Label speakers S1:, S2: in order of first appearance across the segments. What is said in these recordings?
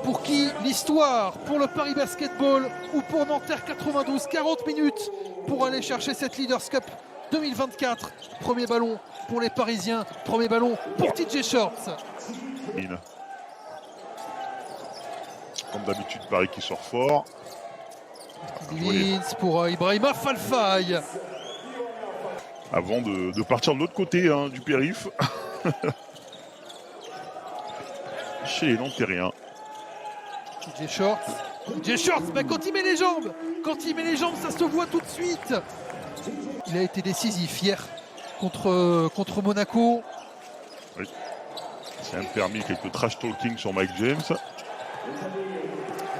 S1: Pour qui l'histoire, pour le Paris Basketball ou pour Nanterre 92, 40 minutes pour aller chercher cette Leaders Cup 2024. Premier ballon pour les Parisiens, premier ballon pour TJ Shorts.
S2: Comme d'habitude, Paris qui sort fort.
S1: Vince pour Ibrahima Falfaye.
S2: Avant de partir de l'autre côté du périph. Chez les Nantériens.
S1: TJ Shorts, mais quand il met les jambes, ça se voit tout de suite. Il a été décisif hier contre Monaco.
S2: Oui. C'est un permis, quelques trash talking sur Mike James.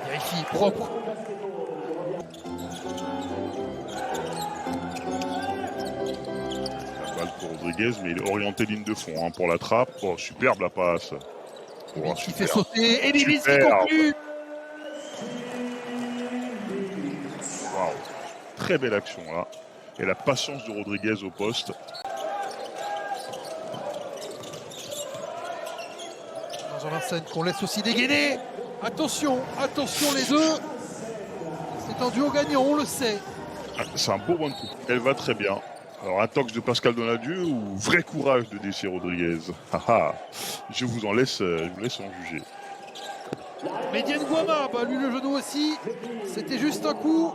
S1: Vérifie, propre.
S2: La balle pour Rodriguez, mais il est orienté ligne de fond pour la trappe. Oh, superbe la passe.
S1: Oh, qui fait sauter, et Bibis qui conclut.
S2: Wow. Très belle action là. Et la patience de Rodriguez au poste.
S1: Dans un scène qu'on laisse aussi dégainer. Attention les deux. C'est un duo gagnant, on le sait.
S2: C'est un beau one-two. Elle va très bien. Alors un tox de Pascal Donadieu ou vrai courage de Dessy Rodriguez. Je vous laisse en juger.
S1: Median Guama, lui le genou aussi. C'était juste un coup.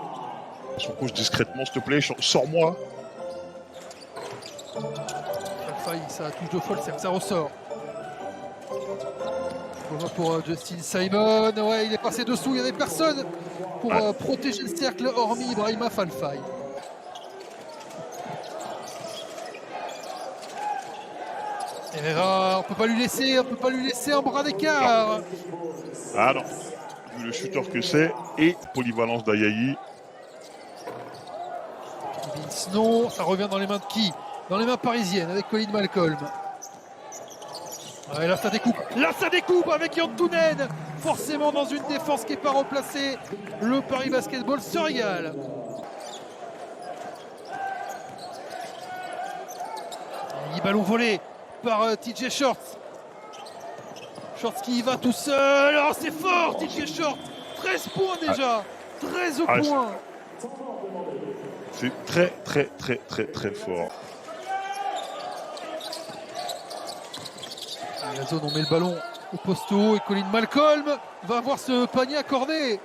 S2: Son coach discrètement, s'il te plaît, sors-moi.
S1: Falfaye, ça touche de folle, ça ressort. Pour Justin Simon, ouais, il est passé dessous, il n'y avait personne pour protéger le cercle, hormis Ibrahima Falfaye. Herrera, on peut pas lui laisser un bras d'écart.
S2: Ah non, vu le shooter que c'est, et polyvalence d'Ayayi.
S1: Non, ça revient dans les mains de qui? Dans les mains parisiennes, avec Colin Malcolm. Ouais, là ça découpe avec Yantounen. Forcément dans une défense qui n'est pas remplacée. Le Paris Basketball se régale. Et ballon volé par TJ Shorts. Shorts qui y va tout seul. Oh, c'est fort TJ Shorts. 13 points déjà. 13 points.
S2: C'est très fort.
S1: À la zone, on met le ballon au poste haut et Colin Malcolm va avoir ce panier accordé.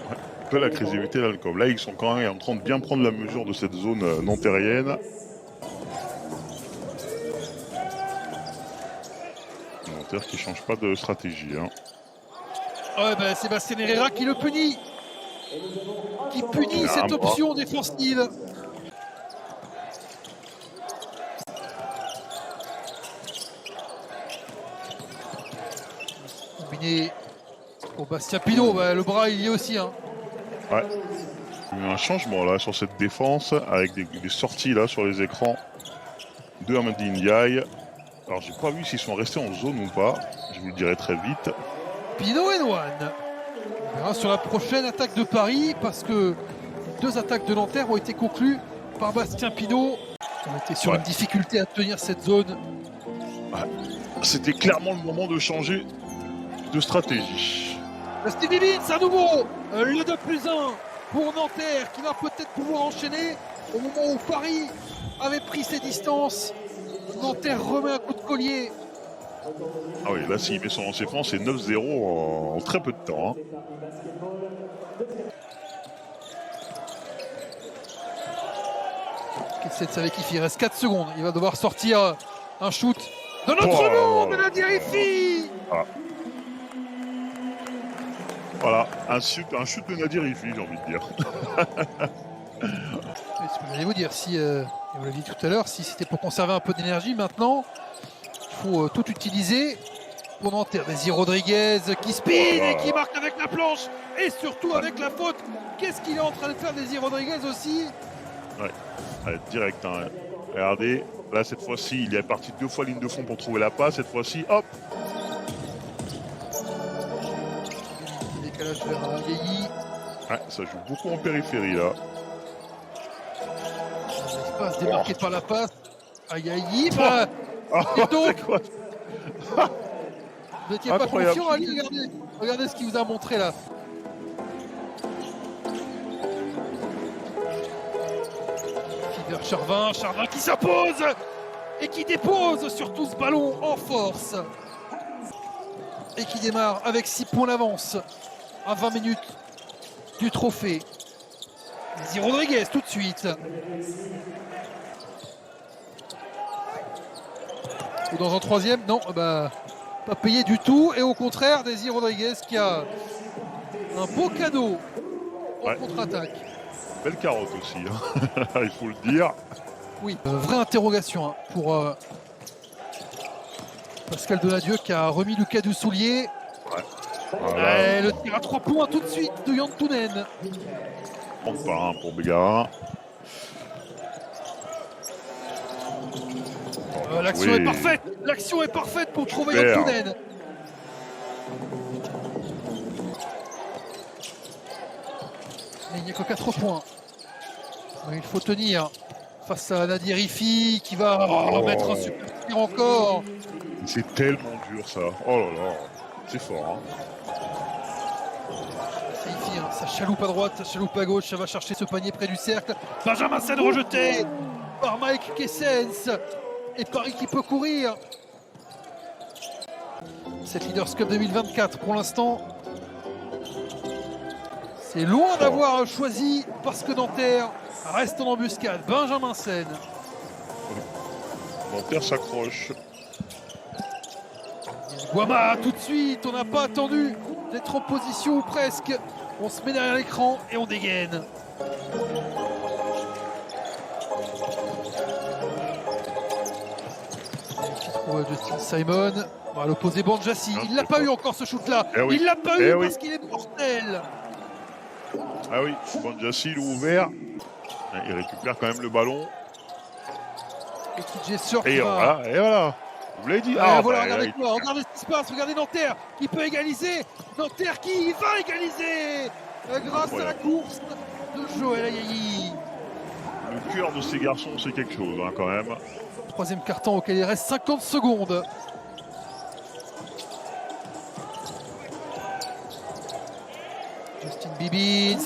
S2: Un peu la créativité d'Alcom. Là, ils sont quand même en train de bien prendre la mesure de cette zone nantérienne. Nanterre qui ne change pas de stratégie.
S1: Ouais, Sébastien Herrera qui le punit. Qui punit cette option défensive. Combiné pour Bastien Pinot, le bras il y est aussi.
S2: Ouais. Il y a eu un changement là sur cette défense avec des sorties là sur les écrans de Hamadi Ndiaye. Alors j'ai pas vu s'ils sont restés en zone ou pas. Je vous le dirai très vite.
S1: Pinot et Noine. On verra sur la prochaine attaque de Paris parce que 2 attaques de Nanterre ont été conclues par Bastien Pinot. On était sur une difficulté à tenir cette zone.
S2: Ouais. C'était clairement le moment de changer de stratégie.
S1: Stevie Vince à nouveau, le 2+1 pour Nanterre qui va peut-être pouvoir enchaîner au moment où Paris avait pris ses distances. Nanterre remet un coup de collier.
S2: Ah oui, là s'il met son lancer franc, c'est 9-0 en très peu de temps.
S1: Kessel Savekif, il reste 4 secondes. Il va devoir sortir un shoot de notre nom, de Nadir Ifi.
S2: Voilà, un shoot de Nadir Ifi, j'ai envie de dire.
S1: C'est ce que j'allais vous dire. Si, on l'a dit tout à l'heure, si c'était pour conserver un peu d'énergie, maintenant, il faut tout utiliser pour Nanterre. Désir Rodriguez qui spin et qui marque avec la planche et surtout avec la faute. Qu'est-ce qu'il est en train de faire, Désir Rodriguez aussi?
S2: Ouais, allez, direct. Regardez, là cette fois-ci, il est parti 2 fois ligne de fond pour trouver la passe. Cette fois-ci, hop.
S1: Décalage vers Ayayi.
S2: Ouais, ça joue beaucoup en périphérie là.
S1: L'espace démarqué par la passe. Ayayi. Vous n'étiez pas
S2: Incroyable.
S1: confiant, Ali. Regardez ce qu'il vous a montré là. Feeder Charvin qui s'impose et qui dépose surtout ce ballon en force. Et qui démarre avec 6 points d'avance à 20 minutes du trophée. Désir Rodriguez tout de suite. Ou dans un troisième, non, bah, pas payé du tout. Et au contraire, Désir Rodriguez qui a un beau cadeau en contre-attaque.
S2: Belle carotte aussi, hein. Il faut le dire.
S1: Oui, vraie interrogation hein, pour Pascal Donadieu qui a remis Lucas Dussoulier.
S2: Voilà.
S1: Le tir à 3 points tout de suite de Yann Tounen.
S2: On part un pour Bégarin.
S1: L'action est parfaite. L'action est parfaite pour trouver Yann Tounen. Mais il n'y a que 4 points. Mais il faut tenir face à Nadir Rifi qui va mettre un super tir encore.
S2: C'est tellement dur ça. Oh là là. C'est fort. Hein.
S1: Rifi, hein, ça chaloupe à droite, ça chaloupe à gauche, ça va chercher ce panier près du cercle. Benjamin Sen rejeté par Mike Kessens. Et Paris qui peut courir. Cette Leaders Cup 2024 pour l'instant. C'est loin d'avoir choisi parce que Nanterre reste en embuscade. Benjamin Sen.
S2: Nanterre s'accroche.
S1: Guama tout de suite, on n'a pas attendu d'être en position ou presque. On se met derrière l'écran et on dégaine. Pour Justin Simon. À l'opposé Banjassi. Il l'a pas eu encore ce shoot là. Il l'a pas eu parce qu'il est mortel.
S2: Ah oui, Banjassi il est ouvert. Il récupère quand même le ballon.
S1: Et TJ sort.
S2: Et voilà. Vous l'avez dit.
S1: Regardez ce qui se passe. Regardez Nanterre qui peut égaliser. Nanterre qui va égaliser grâce à la course de Joël Ayayi.
S2: Le cœur de ces garçons, c'est quelque chose hein, quand même.
S1: Troisième carton auquel il reste 50 secondes.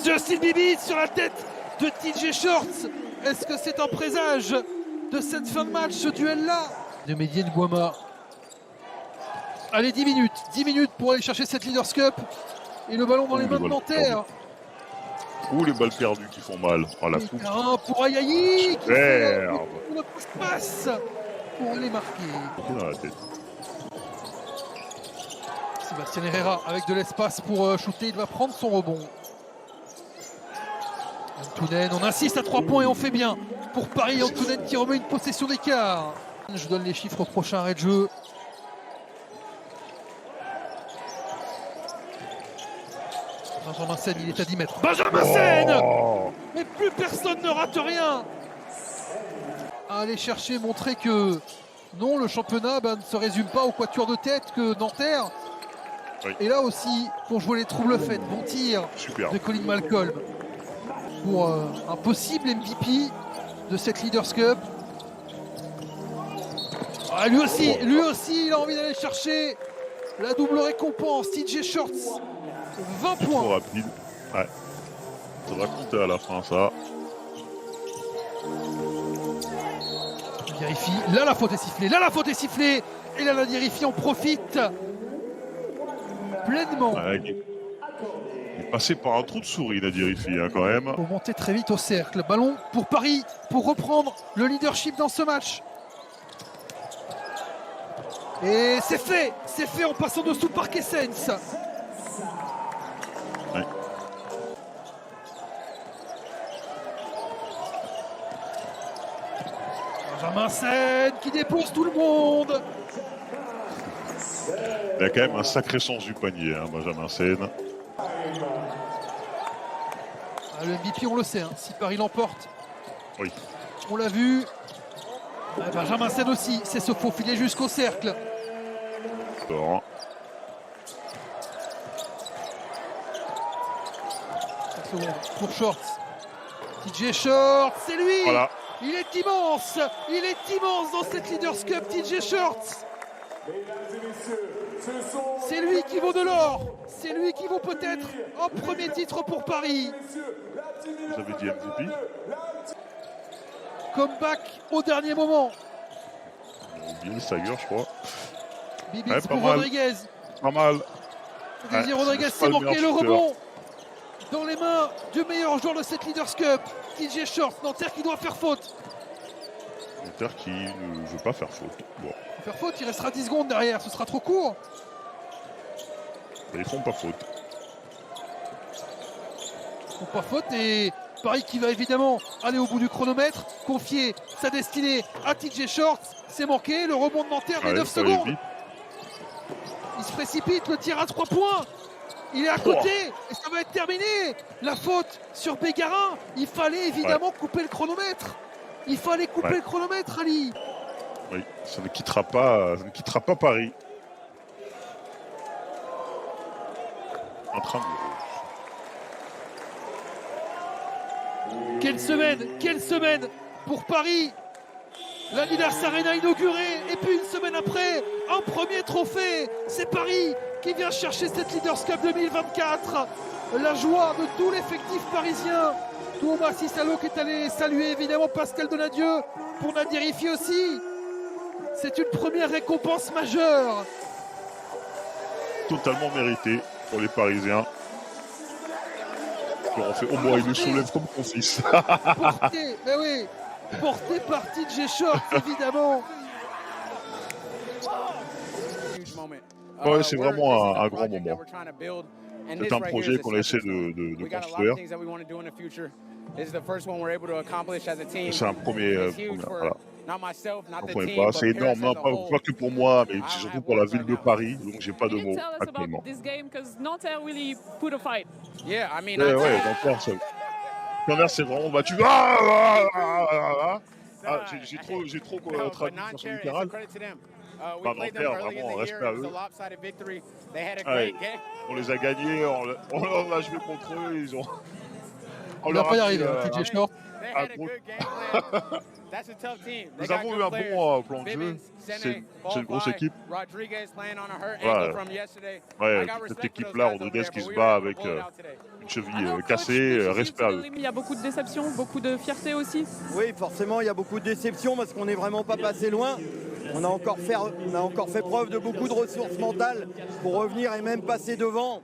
S1: Justin Bibit sur la tête de TJ Shorts. Est-ce que c'est un présage de cette fin de match, ce duel-là de Medienne Guama? Allez, 10 minutes pour aller chercher cette Leaders Cup. Et le ballon dans les mains de Nanterre.
S2: Ou les balles perdues qui font mal. Oh la foutre.
S1: Pour Ayayi qui fait le passe pour les marquer.
S2: Dans la tête.
S1: Sébastien Herrera avec de l'espace pour shooter, il va prendre son rebond. Tounen, on insiste à 3 points et on fait bien. Pour Paris, Tounen qui remet une possession d'écart. Je donne les chiffres au prochain arrêt de jeu. Benjamin Sen, il est à 10 mètres. Benjamin Sen. Mais plus personne ne rate rien. À aller chercher, montrer que non, le championnat ne se résume pas au quatuor de tête que Nanterre.
S2: Oui.
S1: Et là aussi, pour jouer les troubles faits, bon tir de Colin Malcolm pour un possible MVP de cette Leaders Cup. Lui aussi, il a envie d'aller chercher la double récompense. TJ Shorts, 20 points.
S2: Trop rapide. Ouais. Ça va compter à la fin, ça.
S1: Vérifie. Là, la faute est sifflée. Et là, la Vérifie en profite pleinement.
S2: Ouais, il est passé par un trou de souris, la Dirifi, hein, quand même.
S1: Pour monter très vite au cercle. Ballon pour Paris, pour reprendre le leadership dans ce match. Et c'est fait en passant dessous par Kessens.
S2: Ouais.
S1: Benjamin Sen qui dépose tout le monde.
S2: Il a quand même un sacré sens du panier, hein, Benjamin Sen.
S1: Le MVP, on le sait, hein, si Paris l'emporte.
S2: Oui.
S1: On l'a vu. Benjamin Sen aussi, c'est se faufiler jusqu'au cercle.
S2: D'accord.
S1: 5 secondes pour Shorts. TJ Shorts, c'est lui.
S2: Voilà.
S1: Il est immense dans cette Leaders Cup, TJ Shorts. C'est lui qui vaut de l'or. C'est lui qui vaut peut-être un premier titre pour Paris.
S2: Vous avez dit MVP?
S1: Comeback au dernier moment.
S2: On a oublié le Stagger, je crois.
S1: Bibix
S2: Ouais, pas
S1: pour
S2: mal.
S1: Rodriguez.
S2: Pas mal.
S1: Désir
S2: Ouais,
S1: Rodriguez
S2: c'est
S1: s'est
S2: pas le
S1: manqué
S2: meilleur
S1: le
S2: shooter.
S1: rebond dans les mains du meilleur joueur de cette Leaders Cup, TJ Short. Nanterre qui doit faire faute.
S2: Inter qui ne veut pas faire faute. Bon,
S1: Faire faute, il restera 10 secondes derrière, ce sera trop court.
S2: mais ils font pas faute.
S1: Ils font pas faute et Paris qui va évidemment aller au bout du chronomètre, confier sa destinée à TJ Short. C'est manqué, le rebond de Nanterre des
S2: Ouais,
S1: 9
S2: faut aller
S1: secondes.
S2: vite.
S1: Il se précipite, le tir à 3 points. Il est à côté et ça va être terminé. La faute sur Bégarin. Il fallait évidemment couper le chronomètre. Il fallait couper le chronomètre, Ali.
S2: Oui, ça ne quittera pas Paris. Intramuros.
S1: Quelle semaine pour Paris. La Leaders Arena inaugurée et puis une semaine après, un premier trophée. C'est Paris qui vient chercher cette Leaders Cup 2024. La joie de tout l'effectif parisien. Thomas Cissalo qui est allé saluer évidemment Pascal Donadieu pour Nadir Ifi aussi. C'est une première récompense majeure.
S2: Totalement mérité pour les Parisiens. On fait au moins il le soulève comme son fils.
S1: Porté, mais oui, porté par TJ Short évidemment.
S2: Ouais, c'est vraiment un grand moment. C'est un projet qu'on essaie de construire. C'est un premier pas. C'est énorme, non, pas que pour moi, mais surtout pour la ville de Paris. Donc j'ai pas de mots actuellement. Ouais, Nanterre, c'est vraiment battu. J'ai trop traduit de façon littérale. Nanterre, vraiment, respect à eux. Ouais, on les a gagnés, on a joué contre eux,
S1: On va pas y arriver, TJ Short.
S2: Nous avons eu un bon plan de jeu. C'est une grosse équipe. Cette équipe-là, Rodriguez qui se bat avec une cheville cassée, respect à eux.
S3: Il y a beaucoup de déceptions, beaucoup de fierté aussi.
S4: Oui, forcément, il y a beaucoup de déceptions parce qu'on n'est vraiment pas passé loin. On a encore fait preuve de beaucoup de ressources mentales pour revenir et même passer devant.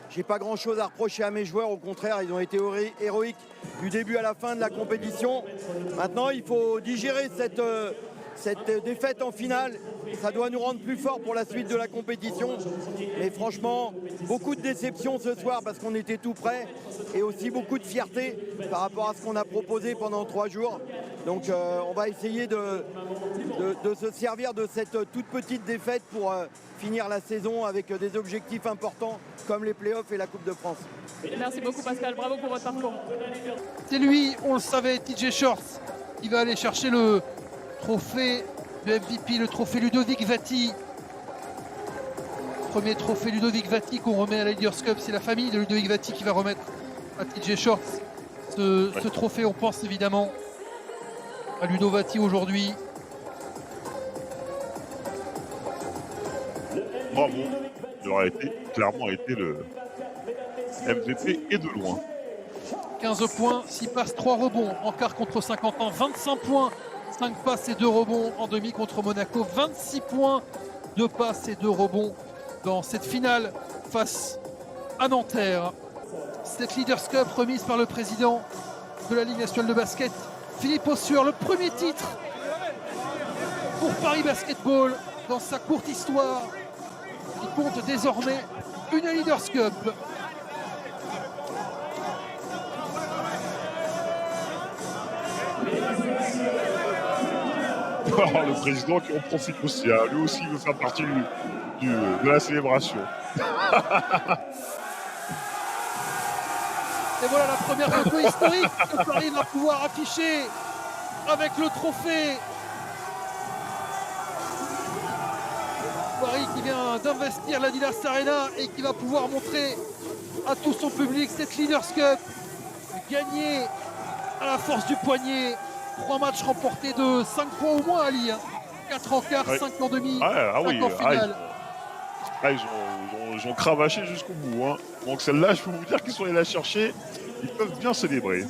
S4: J'ai pas grand chose à reprocher à mes joueurs, au contraire, ils ont été héroïques du début à la fin de la compétition. Maintenant, il faut digérer cette défaite en finale. Ça doit nous rendre plus forts pour la suite de la compétition. Mais franchement, beaucoup de déception ce soir parce qu'on était tout près et aussi beaucoup de fierté par rapport à ce qu'on a proposé pendant 3 jours. Donc on va essayer de se servir de cette toute petite défaite pour finir la saison avec des objectifs importants comme les playoffs et la Coupe de France.
S3: Merci beaucoup Pascal, bravo pour votre parcours.
S1: C'est lui, on le savait, TJ Short, qui va aller chercher le trophée de MVP, le trophée Ludovic Vati. Premier trophée Ludovic Vati qu'on remet à la Leaders Cup, c'est la famille de Ludovic Vati qui va remettre à TJ Short ce trophée. On pense évidemment à Ludo Vati aujourd'hui.
S2: Bravo, il aura clairement été le MVP et de loin.
S1: 15 points, 6 passes, 3 rebonds en quart contre Saint-Quentin, 25 points, 5 passes et 2 rebonds en demi contre Monaco, 26 points, 2 passes et 2 rebonds dans cette finale face à Nanterre. Cette Leaders Cup remise par le président de la Ligue nationale de basket, Philippe Ossueur, le premier titre pour Paris Basketball dans sa courte histoire, qui compte désormais une Leaders Cup.
S2: Le président qui en profite aussi, hein. Lui aussi veut faire partie de la célébration.
S1: Et voilà la première photo historique que Paris va pouvoir afficher avec le trophée. Paris qui vient d'investir la Leaders Arena et qui va pouvoir montrer à tout son public cette Leaders Cup gagnée à la force du poignet. 3 matchs remportés de 5 points au moins, Ali. 4 en quart,
S2: Ouais.
S1: 5 en demi,
S2: Ah oui,
S1: 5 en finale.
S2: ils ont cravaché jusqu'au bout. Hein. Donc celle-là, je peux vous dire qu'ils sont allés la chercher. Ils peuvent bien célébrer.